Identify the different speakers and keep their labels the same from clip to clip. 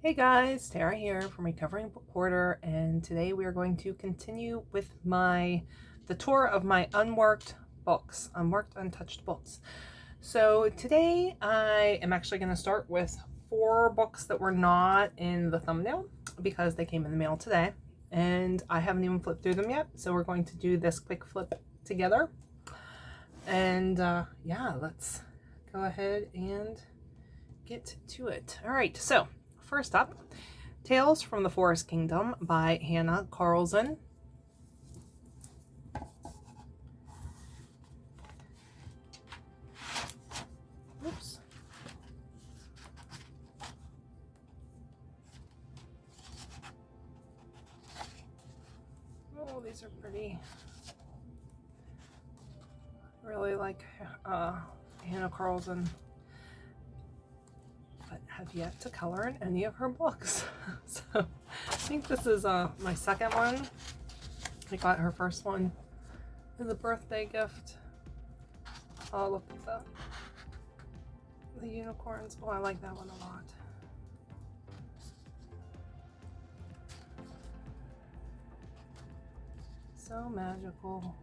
Speaker 1: Hey guys, Tara here from Recovering Book Hoarder, and today we are going to continue with the tour of my unworked books, unworked untouched books. So today I am actually going to start with 4 books that were not in the thumbnail because they came in the mail today, and I haven't even flipped through them yet. So we're going to do this quick flip together, and yeah, let's go ahead and get to it. All right, so first up, Tales from the Forest Kingdom by Hannah Carlson. Oops. Oh, these are pretty. I really like Hannah Carlson, but have yet to color in any of her books. So I think this is my second one. I got her first one as a birthday gift. Oh, look at the unicorns. Oh, I like that one a lot. So magical.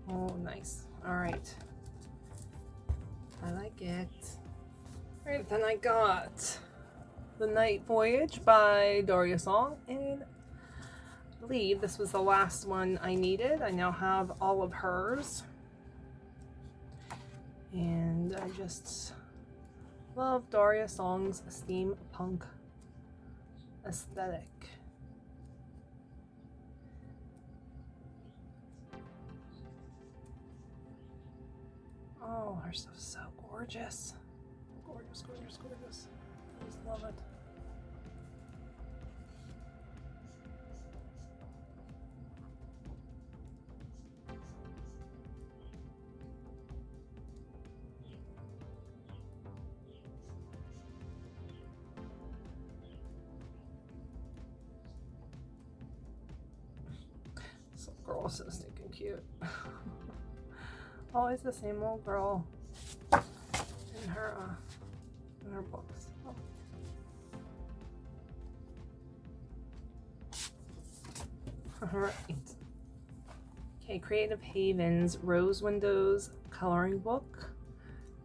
Speaker 1: Oh, nice. All right. I like it. All right, then I got The Night Voyage by Daria Song, and I believe this was the last one I needed. I now have all of hers, and I just love Daria Song's steampunk aesthetic. Oh, her stuff's so gorgeous. Gorgeous, gorgeous, gorgeous. I just love it. This little girl is so stinking cute. Always the same old girl in her books. Oh. All right. Okay, Creative Haven's Rose Windows coloring book,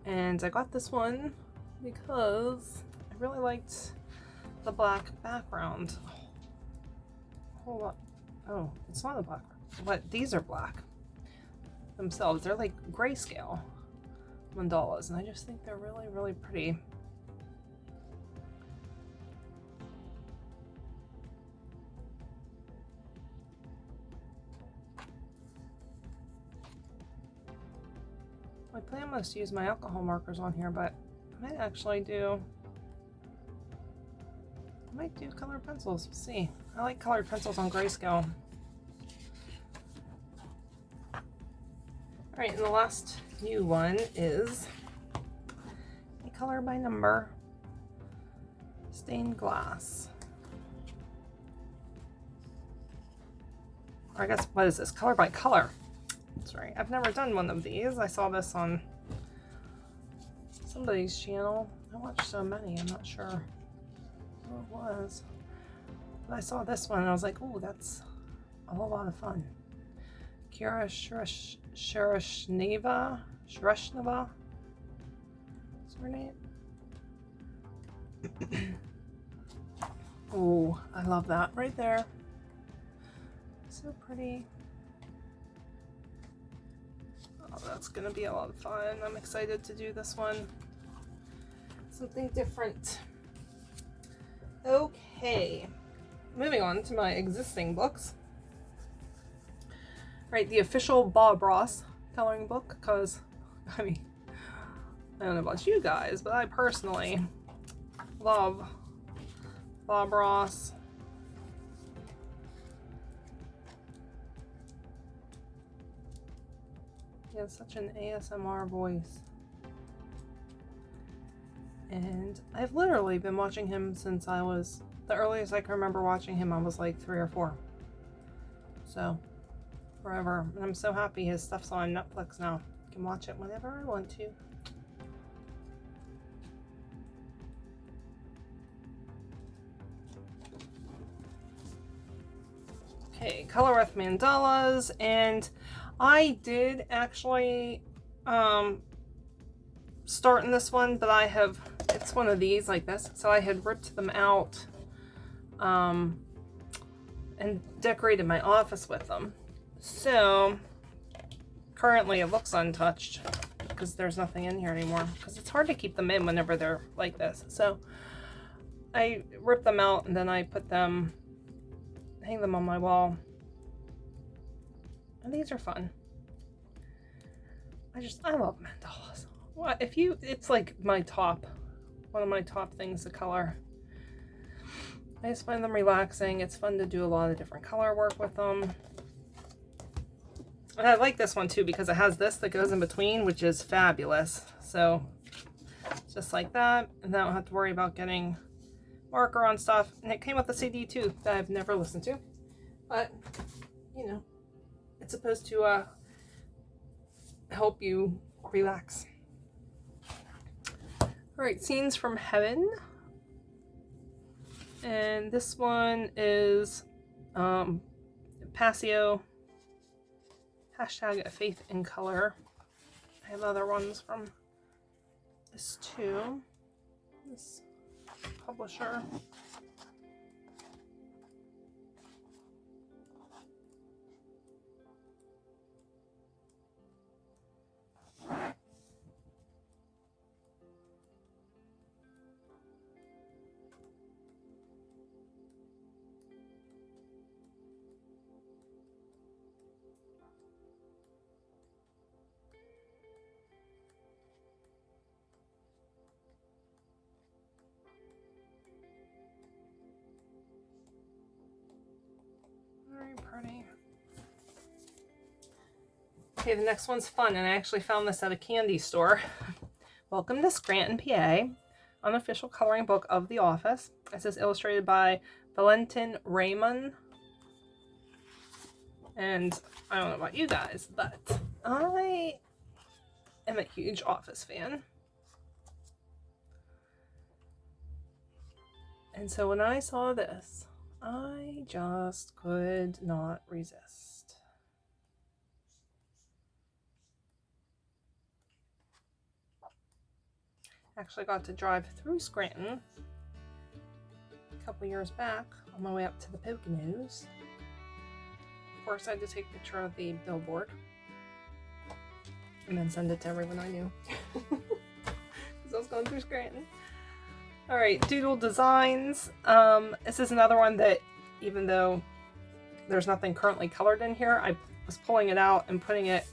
Speaker 1: and I got this one because I really liked the black background. Hold up. Oh, it's not a black. What? These are black themselves. They're like grayscale mandalas, and I just think they're really, really pretty. I plan was to use my alcohol markers on here, but I might actually do. I might do colored pencils. We'll see. I like colored pencils on grayscale. All right, and the last new one is a color by number stained glass. Or I guess, what is this? Color by color. That's right. I've never done one of these. I saw this on somebody's channel. I watched so many, I'm not sure who it was. But I saw this one and I was like, oh, that's a whole lot of fun. Kira Shrashneva. What's her name? Oh, I love that right there. So pretty. Oh, that's gonna be a lot of fun. I'm excited to do this one. Something different. Okay, moving on to my existing books. Right, the official Bob Ross coloring book, because, I mean, I don't know about you guys, but I personally love Bob Ross. He has such an ASMR voice. And I've literally been watching him since I was, the earliest I can remember watching him, I was like 3 or 4. So, forever. And I'm so happy his stuff's on Netflix now. I can watch it whenever I want to. Okay, color with mandalas, and I did actually start in this one, but I have, it's one of these like this, so I had ripped them out and decorated my office with them. So currently it looks untouched because there's nothing in here anymore, because it's hard to keep them in whenever they're like this. So I ripped them out and then I put them, hang them on my wall, and these are fun. I love mandalas. Well, it's like one of my top things to color. I just find them relaxing. It's fun to do a lot of different color work with them. And I like this one too because it has this that goes in between, which is fabulous. So just like that, and then I don't have to worry about getting marker on stuff. And it came with a CD too that I've never listened to, but you know, it's supposed to help you relax. All right, Scenes from Heaven, and this one is Passio, hashtag Faith in Color. I have other ones from this too, this publisher. Very pretty. Okay, the next one's fun, and I actually found this at a candy store. Welcome to Scranton PA, unofficial coloring book of The Office. This is illustrated by Valentin Raymond. And I don't know about you guys, but I am a huge Office fan. And so when I saw this, I just could not resist. Actually got to drive through Scranton a couple years back on my way up to the Poconos. Of course, I had to take a picture of the billboard and then send it to everyone I knew because I was going through Scranton. All right, Doodle Designs. This is another one that, even though there's nothing currently colored in here, I was pulling it out and putting it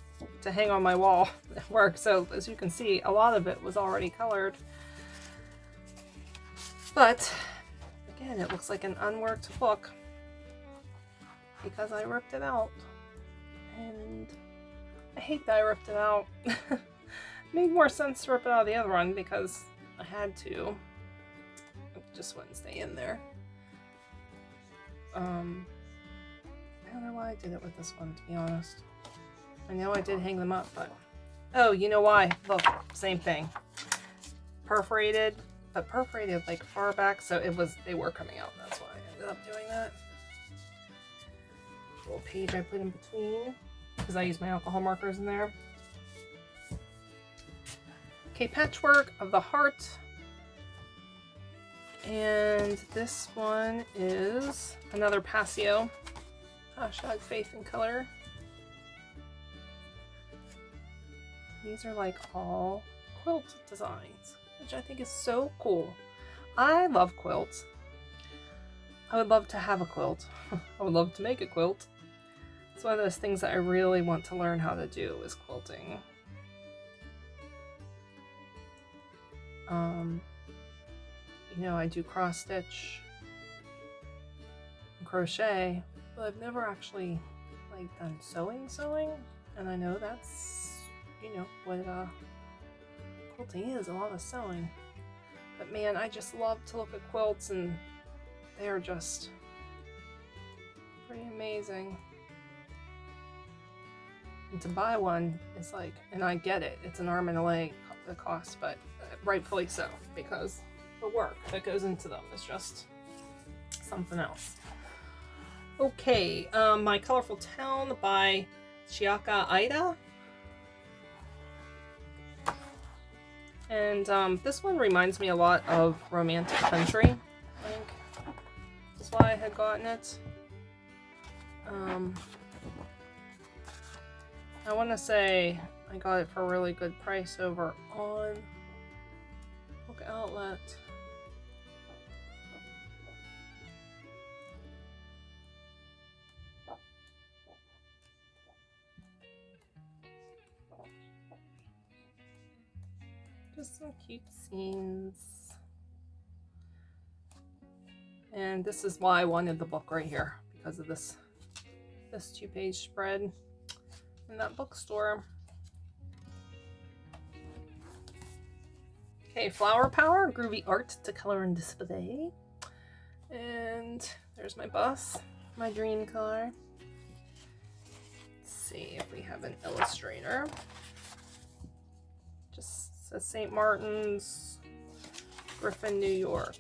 Speaker 1: to hang on my wall at work. So as you can see, a lot of it was already colored. But again, it looks like an unworked book because I ripped it out. And I hate that I ripped it out. Made more sense to rip it out of the other one because I had to. It just wouldn't stay in there. I don't know why I did it with this one, to be honest. I know I did hang them up, but... Oh, you know why? Look, same thing. Perforated, but perforated like far back, so they were coming out. That's why I ended up doing that. Little page I put in between, because I use my alcohol markers in there. Okay, Patchwork of the Heart. And this one is another Passio. Hashtag Faith in Color. These are like all quilt designs, which I think is so cool. I love quilts. I would love to have a quilt. I would love to make a quilt. It's one of those things that I really want to learn how to do is quilting. You know, I do cross stitch and crochet, but I've never actually like done sewing, and I know that's, you know, what quilting is, a lot of sewing. But man, I just love to look at quilts, and they're just pretty amazing. And to buy one is like, and I get it, it's an arm and a leg the cost, but rightfully so, because the work that goes into them is just something else. Okay, My Colorful Town by Chiaka Aida. And this one reminds me a lot of Romantic Country, I think. That's why I had gotten it. I want to say I got it for a really good price over on Book Outlet. Just some cute scenes. And this is why I wanted the book right here, because of this 2-page spread in that bookstore. Okay, Flower Power, groovy art to color and display. And there's my bus, my dream car. Let's see if we have an illustrator. Just says St. Martin's, Griffin, New York.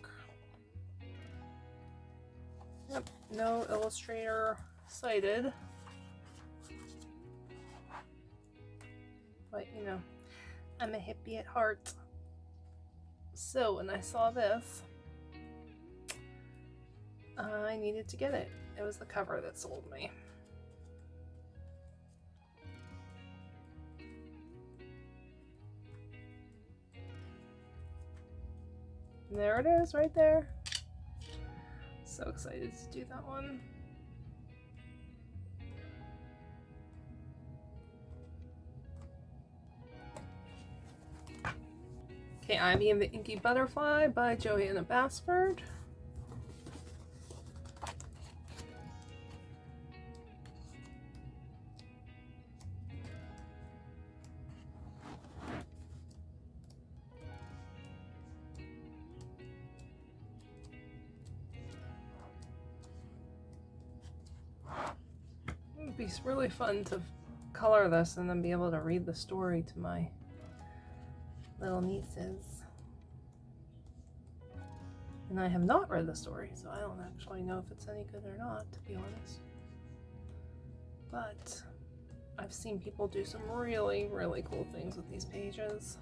Speaker 1: Yep, no illustrator cited. But you know, I'm a hippie at heart. So when I saw this, I needed to get it. It was the cover that sold me. And there it is, right there. So excited to do that one. Okay, Ivy and the Inky Butterfly by Joanna Basford. It would be really fun to color this and then be able to read the story to my little nieces. And I have not read the story, so I don't actually know if it's any good or not, to be honest. But I've seen people do some really, really cool things with these pages.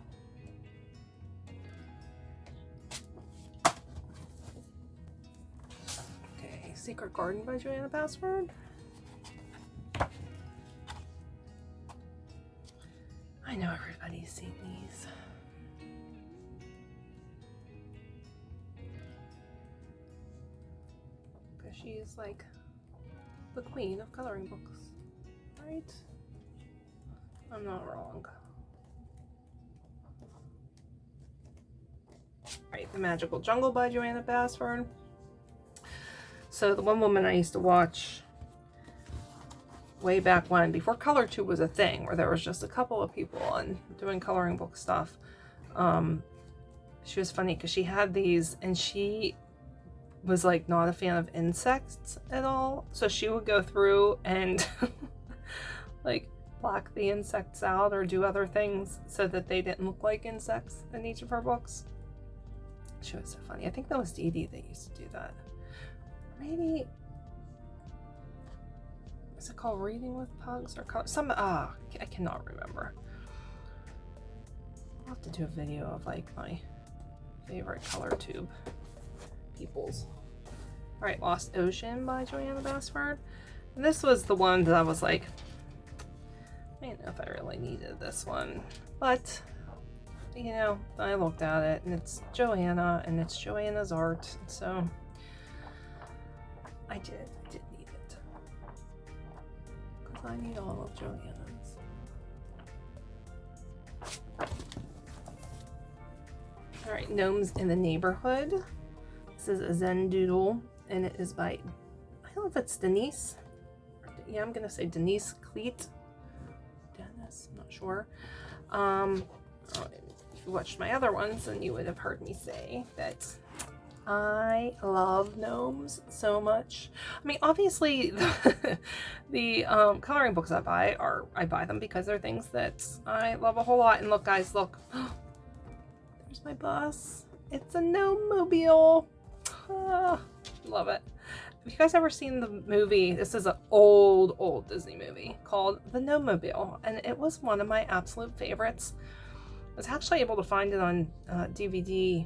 Speaker 1: Okay, Secret Garden by Joanna Basford. I know everybody's seen these. Because she's like the queen of coloring books, right? I'm not wrong. Right, The Magical Jungle by Joanna Basford. So the one woman I used to watch way back when, before ColorTube was a thing, where there was just a couple of people on doing coloring book stuff. She was funny because she had these, and she was like not a fan of insects at all. So she would go through and like black the insects out or do other things so that they didn't look like insects in each of her books. She was so funny. I think that was Dee Dee that used to do that. Maybe, is it called Reading with Pugs or I cannot remember. I'll have to do a video of like my favorite ColorTube peoples. All right, Lost Ocean by Joanna Basford. And this was the one that I was like, I don't know if I really needed this one, but you know, I looked at it and it's Joanna and it's Joanna's art, so I did need it. Because I need all of Joanna's. Alright, Gnomes in the Neighborhood. This is a Zen doodle, and it is by, I don't know if it's Denise. Yeah, I'm gonna say Denise Cleet. Dennis, I'm not sure. you watched my other ones, then you would have heard me say that I love gnomes so much. I mean, obviously, the coloring books I buy them because they're things that I love a whole lot. And look, guys, look. There's my bus. It's a gnome mobile. Love it. Have you guys ever seen the movie? This is an old Disney movie called The Gnomemobile, and it was one of my absolute favorites. I was actually able to find it on DVD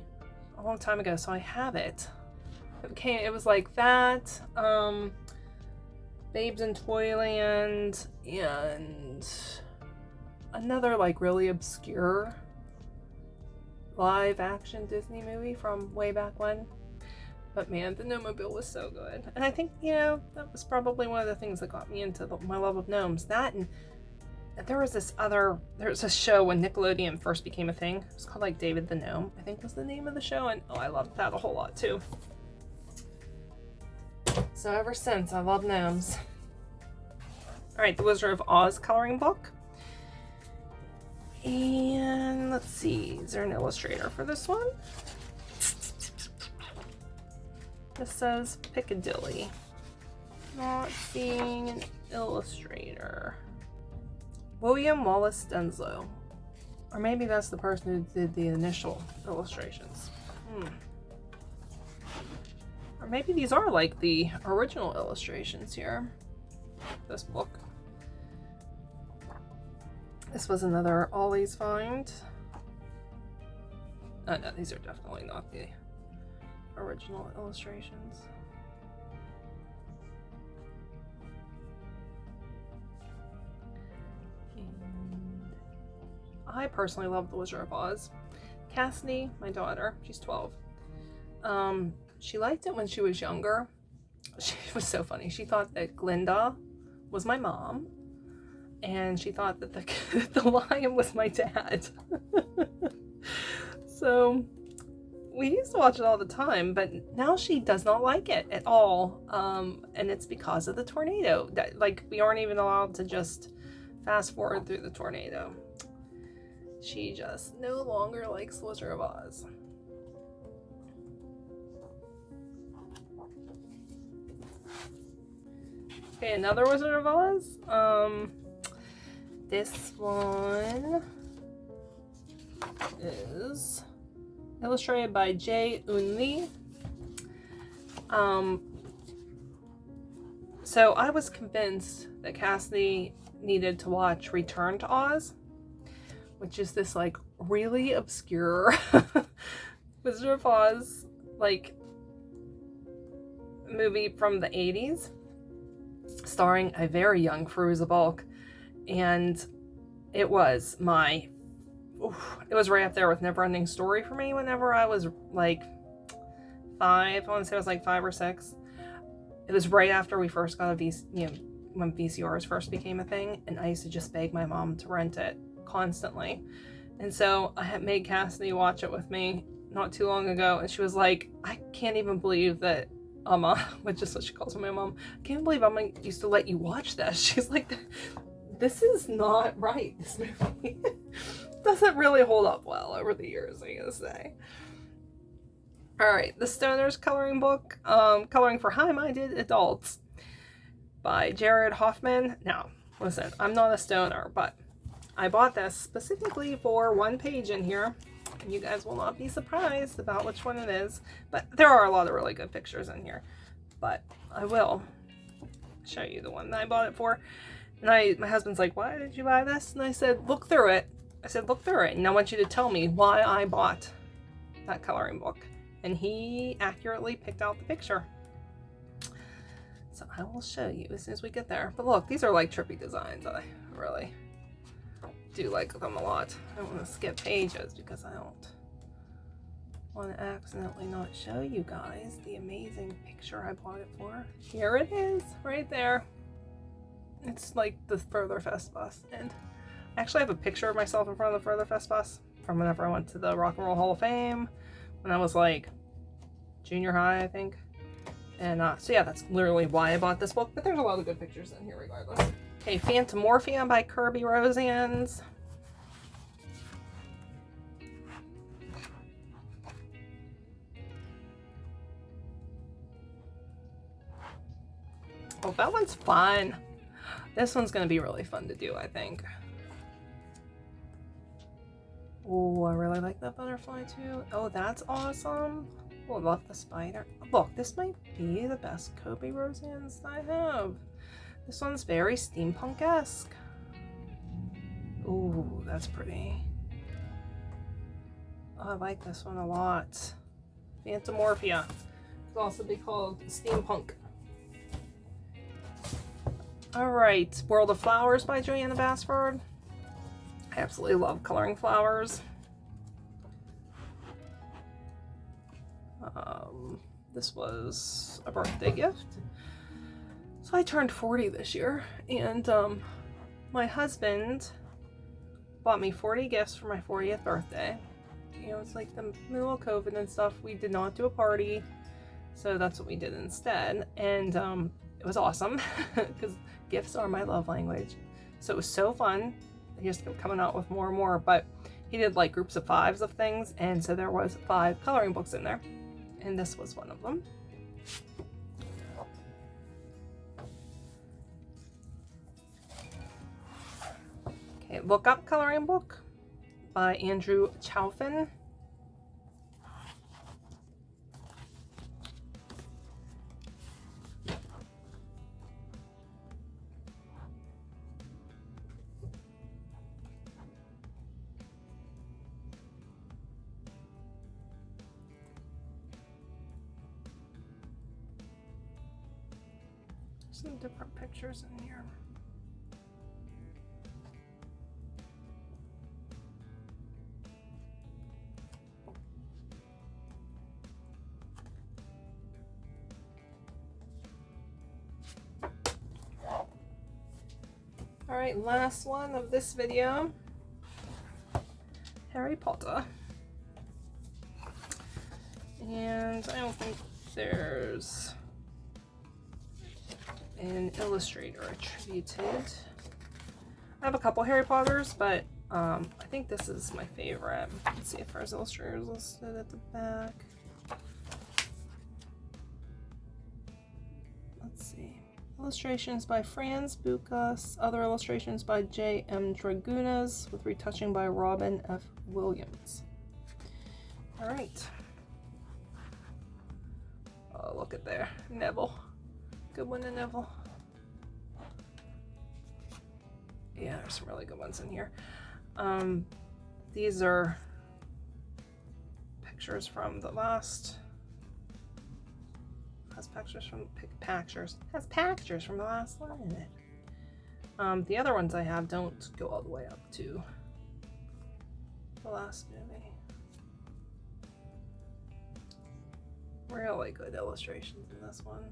Speaker 1: a long time ago, so I have it. It was like that, Babes in Toyland, and another like really obscure live action Disney movie from way back when. But man, the Gnomemobile was so good. And I think, you know, that was probably one of the things that got me into my love of gnomes. That, and there was a show when Nickelodeon first became a thing. It was called like David the Gnome, I think was the name of the show. And oh, I loved that a whole lot too. So ever since, I love gnomes. All right, the Wizard of Oz coloring book. And let's see, is there an illustrator for this one? This says Piccadilly. Not seeing an illustrator. William Wallace Denslow. Or maybe that's the person who did the initial illustrations. Or maybe these are like the original illustrations here. This book. This was another Ollie's find. Oh no, these are definitely not the original illustrations. And I personally love The Wizard of Oz. Cassidy, my daughter, she's 12. She liked it when she was younger. She was so funny. She thought that Glinda was my mom, and she thought that the lion was my dad. So we used to watch it all the time, but now she does not like it at all. And it's because of the tornado. Like, we aren't even allowed to just fast forward through the tornado. She just no longer likes Wizard of Oz. Okay, another Wizard of Oz. This one is illustrated by J. Unli. So I was convinced that Cassidy needed to watch Return to Oz, which is this like really obscure Wizard of Oz like movie from the 80s, starring a very young Fairuza Balk, and it was right up there with Neverending Story for me whenever I was like 5. I want to say I was like 5 or 6. It was right after we first got when VCRs first became a thing, and I used to just beg my mom to rent it constantly. And so I had made Cassidy watch it with me not too long ago, and she was like, I can't even believe that Amma, which is what she calls my mom, I can't believe Amma used to let you watch this. She's like, this is not right, this movie. Doesn't really hold up well over the years, I gotta say. Alright, The Stoner's coloring book, Coloring for High-Minded Adults by Jared Hoffman. Now, listen, I'm not a stoner, but I bought this specifically for one page in here. And you guys will not be surprised about which one it is. But there are a lot of really good pictures in here. But I will show you the one that I bought it for. And my husband's like, why did you buy this? And I said, look through it. I said, look through it. And I want you to tell me why I bought that coloring book. And he accurately picked out the picture. So I will show you as soon as we get there. But look, these are like trippy designs. I really do like them a lot. I don't want to skip pages because I don't want to accidentally not show you guys the amazing picture I bought it for. Here it is, right there. It's like the Further Fest bus. And I actually have a picture of myself in front of the Further Fest bus from whenever I went to the Rock and Roll Hall of Fame when I was like junior high, I think. And so yeah, that's literally why I bought this book, but there's a lot of good pictures in here regardless. Okay, Phantom Morphian by Kirby Rosans. Oh, that one's fun. This one's gonna be really fun to do, I think. Oh, I really like that butterfly too. Oh, that's awesome. Oh, I love the spider. Look, this might be the best Kobe Roseannes I have. This one's very steampunk-esque. Ooh, that's pretty. Oh, I like this one a lot. Phantomorphia. Could also be called steampunk. Alright, World of Flowers by Joanna Basford. I absolutely love coloring flowers. This was a birthday gift. So I turned 40 this year, and my husband bought me 40 gifts for my 40th birthday. You know, it's like the middle of COVID and stuff. We did not do a party, so that's what we did instead. And it was awesome because gifts are my love language. So it was so fun. He just kept coming out with more and more, but he did like groups of 5s of things, and so there was 5 coloring books in there, and this was one of them. Okay, Look Up coloring book by Andrew Chaufin. Some different pictures in here. All right, last one of this video. Harry Potter. And I don't think there's an illustrator attributed. I have a couple Harry Potters, but I think this is my favorite. Let's see if there's illustrators listed at the back. Let's see. Illustrations by Franz Bucas, other illustrations by J.M. Dragunas, with retouching by Robin F. Williams. All right. Oh, look at there. Neville. Good one to Neville. Yeah, there's some really good ones in here. These are pictures from the last. Has pictures from the last line in it. The other ones I have don't go all the way up to the last movie. Really good illustrations in this one.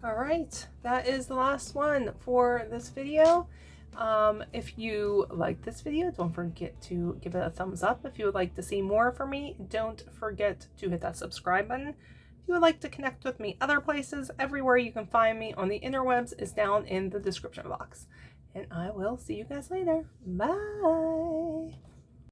Speaker 1: All right, that is the last one for this video. If you like this video, don't forget to give it a thumbs up. If you would like to see more from me, don't forget to hit that subscribe button. If you would like to connect with me other places, everywhere you can find me on the interwebs is down in the description box. And I will see you guys later. Bye.